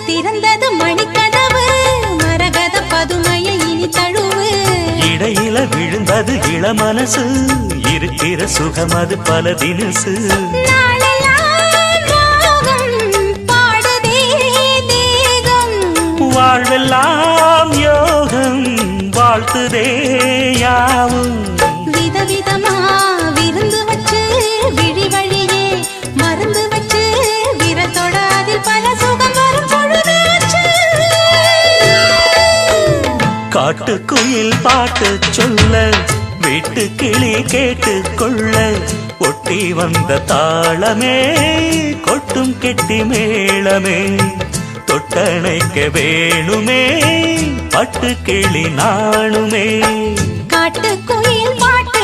திறந்தது மணிக்கதவு மரகத பதுமையை இனி தழுவு இடையில விழுந்தது இளமனசு இருக்கிற சுகம் அது பல தினசு வாழ்வெல்லாம் யோகம் வாழ்த்துதே யாவும் விதவிதமா விருந்து வச்சு விழி வழியே மருந்து வச்சு விரத்தோட அதில் பல சுகம் வரும் பொழுதாச்சு காட்டுக்குயில் பாட்டு சொல்ல வீட்டு கிளி கேட்டு கொள்ள ஒட்டி வந்த தாளமே கொட்டும் கெட்டி மேளமே தொட்டணைக்க வேணுமே பட்டு கிளி நாணுமே காட்டுக்குயில் பாட்டு